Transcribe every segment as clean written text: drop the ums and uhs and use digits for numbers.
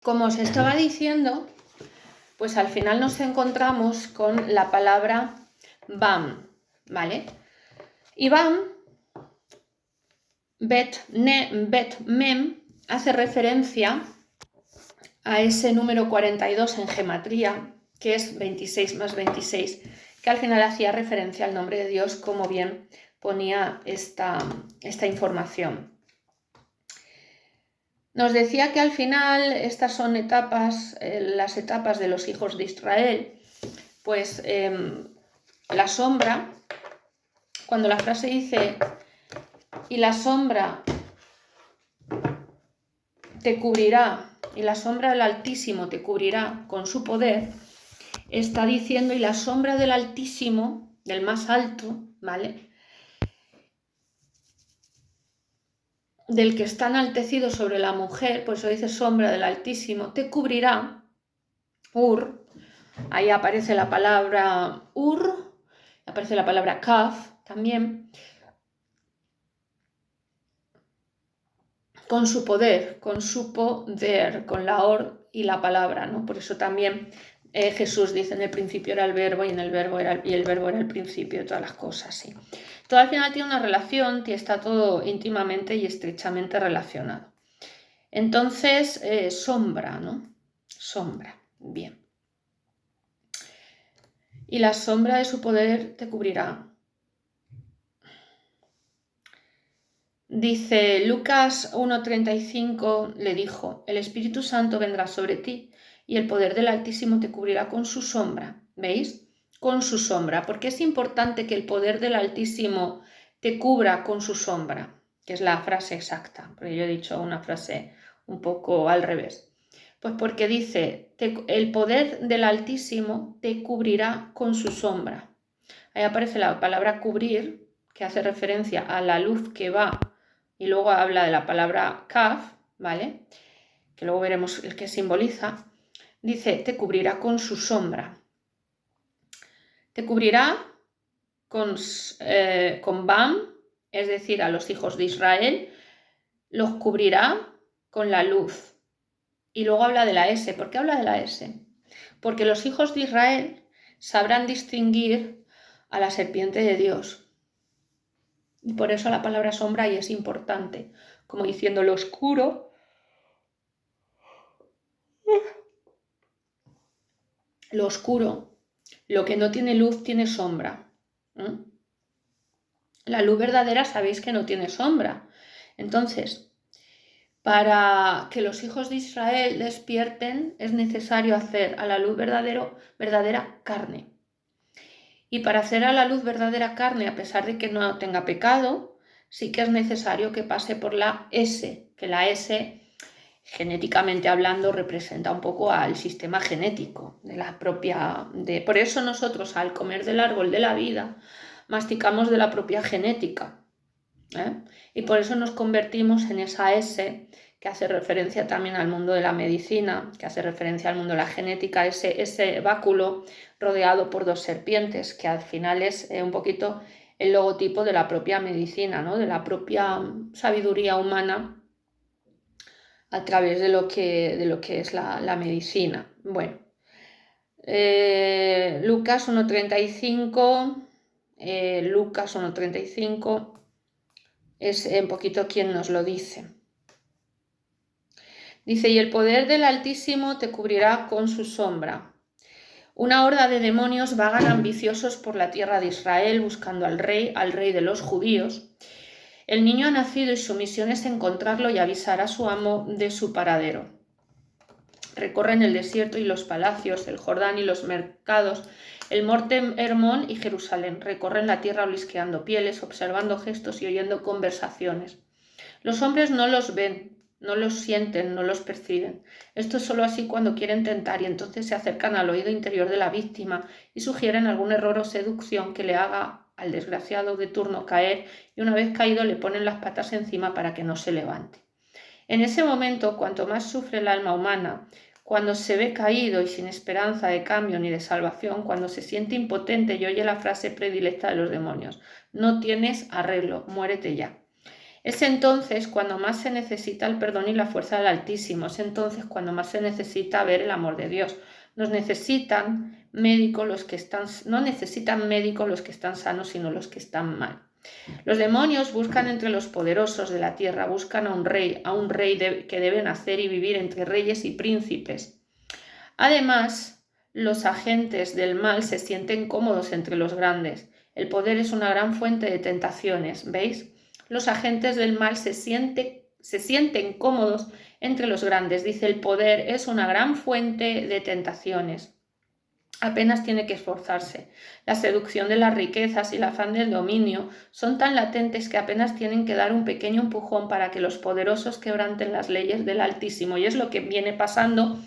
Como os estaba diciendo, pues al final nos encontramos con la palabra Bam, ¿vale? Y Bam, Bet Mem, hace referencia a ese número 42 en gematría, que es 26 más 26, que al final hacía referencia al nombre de Dios, como bien ponía esta información. Nos decía que al final estas son etapas, las etapas de los hijos de Israel. Pues la sombra, cuando la frase dice, y la sombra te cubrirá, y la sombra del Altísimo te cubrirá con su poder, está diciendo, y la sombra del Altísimo, del más alto, ¿vale?, del que está enaltecido sobre la mujer, por eso dice sombra del Altísimo, te cubrirá, Ur, ahí aparece la palabra Ur, aparece la palabra Kaf también, con su poder, con la or y la palabra, ¿no? Por eso también Jesús dice, en el principio era el verbo y el verbo era el principio de todas las cosas, ¿sí? Todo al final tiene una relación, está todo íntimamente y estrechamente relacionado. Entonces, sombra, ¿no? Sombra, bien. Y la sombra de su poder te cubrirá. Dice Lucas 1:35, le dijo, el Espíritu Santo vendrá sobre ti y el poder del Altísimo te cubrirá con su sombra. ¿Veis? Con su sombra. ¿Por qué es importante que el poder del Altísimo te cubra con su sombra? Que es la frase exacta, porque yo he dicho una frase un poco al revés. Pues porque dice, el poder del Altísimo te cubrirá con su sombra. Ahí aparece la palabra cubrir, que hace referencia a la luz que va, y luego habla de la palabra kaf, ¿vale?, que luego veremos el que simboliza. Dice, te cubrirá con su sombra. Te cubrirá con Bam, es decir, a los hijos de Israel, los cubrirá con la luz. Y luego habla de la S. ¿Por qué habla de la S? Porque los hijos de Israel sabrán distinguir a la serpiente de Dios. Y por eso la palabra sombra ahí es importante, como diciendo lo oscuro, lo que no tiene luz tiene sombra. La luz verdadera sabéis que no tiene sombra. Entonces, para que los hijos de Israel despierten es necesario hacer a la luz verdadera carne. Y para hacer a la luz verdadera carne, a pesar de que no tenga pecado, sí que es necesario que pase por la S, que la S, genéticamente hablando, representa un poco al sistema genético de la propia... Por eso nosotros, al comer del árbol de la vida, masticamos de la propia genética, y por eso nos convertimos en esa S, que hace referencia también al mundo de la medicina, que hace referencia al mundo de la genética, ese báculo rodeado por dos serpientes, que al final es un poquito el logotipo de la propia medicina, ¿no?, de la propia sabiduría humana a través de lo que es la medicina. Bueno, Lucas 1:35, Lucas 1:35 es un poquito quien nos lo dice. Dice, y el poder del Altísimo te cubrirá con su sombra. Una horda de demonios vagan ambiciosos por la tierra de Israel buscando al rey de los judíos. El niño ha nacido y su misión es encontrarlo y avisar a su amo de su paradero. Recorren el desierto y los palacios, el Jordán y los mercados, el monte Hermón y Jerusalén. Recorren la tierra olisqueando pieles, observando gestos y oyendo conversaciones. Los hombres no los ven, no los sienten, no los perciben. Esto es solo así cuando quieren tentar y entonces se acercan al oído interior de la víctima y sugieren algún error o seducción que le haga al desgraciado de turno caer y una vez caído le ponen las patas encima para que no se levante. En ese momento, cuanto más sufre el alma humana, cuando se ve caído y sin esperanza de cambio ni de salvación, cuando se siente impotente y oye la frase predilecta de los demonios, no tienes arreglo, muérete ya. Es entonces cuando más se necesita el perdón y la fuerza del Altísimo. Es entonces cuando más se necesita ver el amor de Dios. No necesitan médicos los que están sanos, sino los que están mal. Los demonios buscan entre los poderosos de la tierra, buscan a un rey que debe nacer y vivir entre reyes y príncipes. Además, los agentes del mal se sienten cómodos entre los grandes. El poder es una gran fuente de tentaciones, ¿veis? Los agentes del mal se sienten cómodos entre los grandes. Dice, el poder es una gran fuente de tentaciones. Apenas tiene que esforzarse. La seducción de las riquezas y el afán del dominio son tan latentes que apenas tienen que dar un pequeño empujón para que los poderosos quebranten las leyes del Altísimo. Y es lo que viene pasando.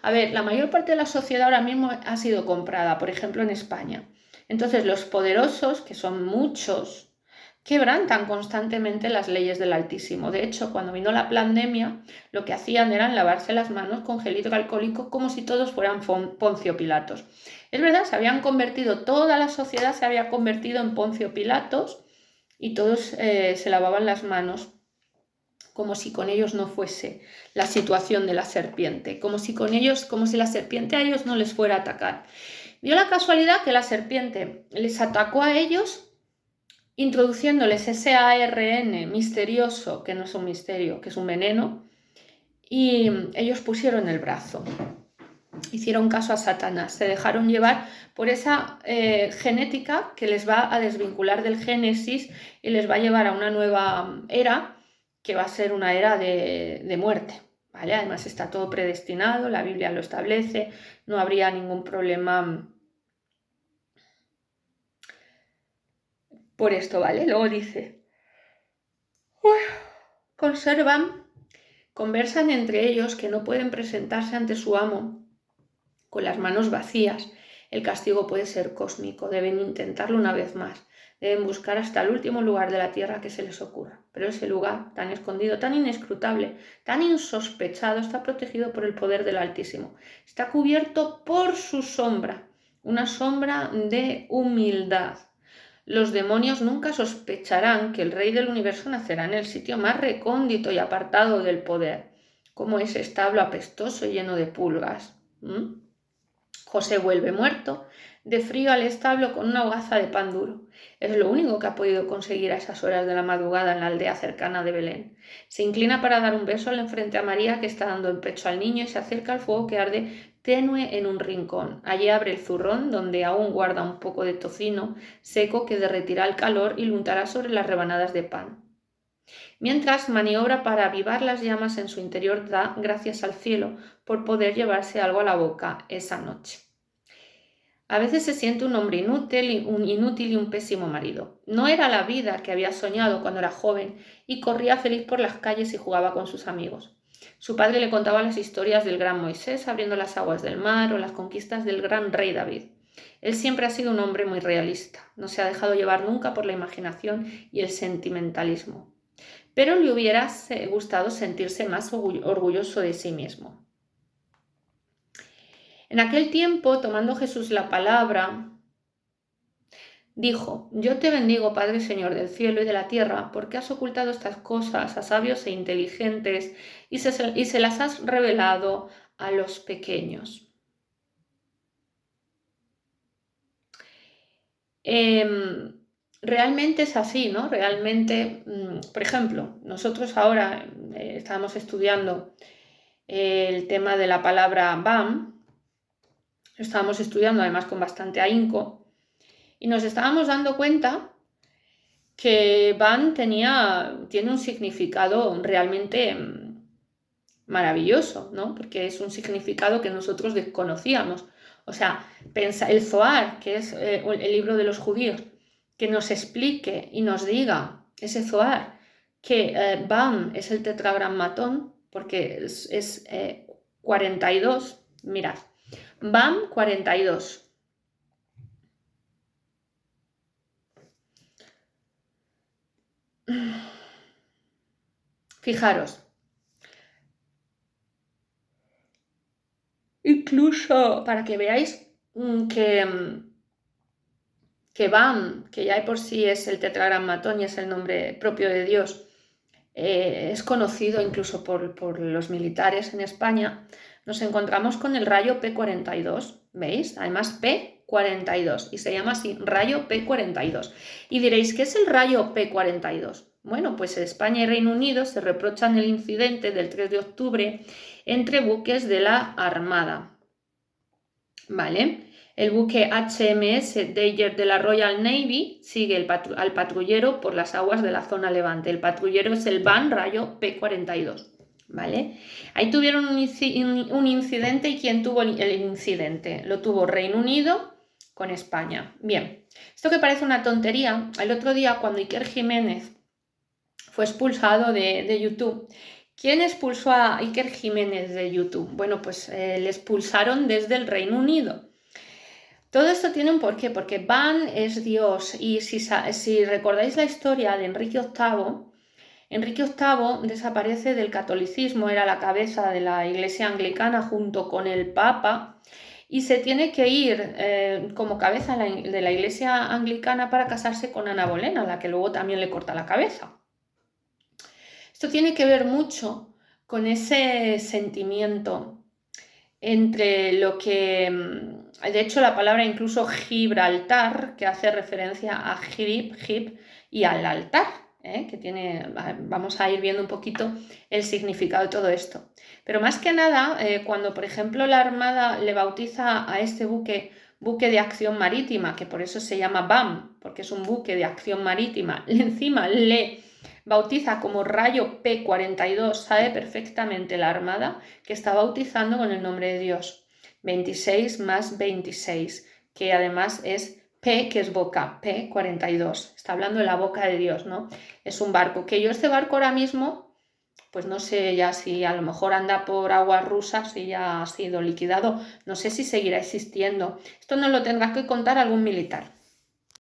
A ver, la mayor parte de la sociedad ahora mismo ha sido comprada, por ejemplo, en España. Entonces, los poderosos, que son muchos, quebrantan constantemente las leyes del Altísimo. De hecho, cuando vino la pandemia, lo que hacían era lavarse las manos con gel hidroalcohólico como si todos fueran Poncio Pilatos. Es verdad, toda la sociedad se había convertido en Poncio Pilatos y todos se lavaban las manos como si con ellos no fuese la situación de la serpiente, como si la serpiente a ellos no les fuera a atacar. Dio la casualidad que la serpiente les atacó a ellos introduciéndoles ese ARN misterioso, que no es un misterio, que es un veneno, y ellos pusieron el brazo. Hicieron caso a Satanás, se dejaron llevar por esa genética que les va a desvincular del Génesis y les va a llevar a una nueva era, que va a ser una era de muerte. ¿Vale? Además está todo predestinado, la Biblia lo establece, no habría ningún problema por esto, ¿vale? Luego dice, conversan entre ellos que no pueden presentarse ante su amo con las manos vacías. El castigo puede ser cósmico, deben intentarlo una vez más, deben buscar hasta el último lugar de la tierra que se les ocurra. Pero ese lugar, tan escondido, tan inescrutable, tan insospechado, está protegido por el poder del Altísimo. Está cubierto por su sombra, una sombra de humildad. Los demonios nunca sospecharán que el Rey del Universo nacerá en el sitio más recóndito y apartado del poder, como ese establo apestoso y lleno de pulgas. José vuelve muerto de frío al establo con una hogaza de pan duro. Es lo único que ha podido conseguir a esas horas de la madrugada en la aldea cercana de Belén. Se inclina para dar un beso al enfrente a María, que está dando el pecho al niño, y se acerca al fuego que arde tenue en un rincón. Allí abre el zurrón, donde aún guarda un poco de tocino seco que derretirá el calor y lo untará sobre las rebanadas de pan. Mientras maniobra para avivar las llamas en su interior, da gracias al cielo por poder llevarse algo a la boca esa noche. A veces se siente un hombre inútil y un pésimo marido. No era la vida que había soñado cuando era joven y corría feliz por las calles y jugaba con sus amigos. Su padre le contaba las historias del gran Moisés abriendo las aguas del mar o las conquistas del gran rey David. Él siempre ha sido un hombre muy realista, no se ha dejado llevar nunca por la imaginación y el sentimentalismo. Pero le hubiera gustado sentirse más orgulloso de sí mismo. En aquel tiempo, tomando Jesús la palabra, dijo: Yo te bendigo, Padre Señor del cielo y de la tierra, porque has ocultado estas cosas a sabios e inteligentes y se las has revelado a los pequeños. Realmente es así, ¿no? Realmente, por ejemplo, nosotros ahora estábamos estudiando el tema de la palabra BAM, lo estábamos estudiando además con bastante ahínco, y nos estábamos dando cuenta que BAM tiene un significado realmente maravilloso, ¿no? Porque es un significado que nosotros desconocíamos. O sea, el Zohar, que es el libro de los judíos, que nos explique y nos diga, ese Zohar, que BAM es el tetragrammatón, porque es 42, mirad, BAM 42. Fijaros, incluso para que veáis que BAM, que ya de por sí es el tetragrammatón y es el nombre propio de Dios, es conocido incluso por los militares en España, nos encontramos con el rayo P42, ¿veis? Además P42 y se llama así, rayo P42. Y diréis, ¿qué es el rayo P42? Bueno, pues España y Reino Unido se reprochan el incidente del 3 de octubre entre buques de la Armada, ¿vale? El buque HMS Dagger de la Royal Navy sigue al patrullero por las aguas de la zona levante. El patrullero es el Van Rayo P42, ¿vale? Ahí tuvieron un incidente. ¿Y quién tuvo el incidente? Lo tuvo Reino Unido con España. Bien, esto que parece una tontería, el otro día cuando Iker Jiménez fue expulsado de YouTube, ¿quién expulsó a Iker Jiménez de YouTube? Bueno, pues le expulsaron desde el Reino Unido. Todo esto tiene un porqué, porque Van es Dios, y si recordáis la historia de Enrique VIII desaparece del catolicismo, era la cabeza de la Iglesia anglicana junto con el Papa, y se tiene que ir como cabeza de la Iglesia anglicana para casarse con Ana Bolena, a la que luego también le corta la cabeza. Esto tiene que ver mucho con ese sentimiento entre lo que, de hecho la palabra incluso Gibraltar, que hace referencia a Gib y al altar, que tiene, vamos a ir viendo un poquito el significado de todo esto. Pero más que nada, cuando por ejemplo la Armada le bautiza a este buque de acción marítima, que por eso se llama BAM, porque es un buque de acción marítima, encima le bautiza como rayo P42, sabe perfectamente la Armada que está bautizando con el nombre de Dios. 26 más 26, que además es P, que es boca, P42. Está hablando de la boca de Dios, ¿no? Es un barco, que yo este barco ahora mismo, pues no sé ya si a lo mejor anda por aguas rusas y ya ha sido liquidado. No sé si seguirá existiendo. Esto nos lo tendrá que contar algún militar.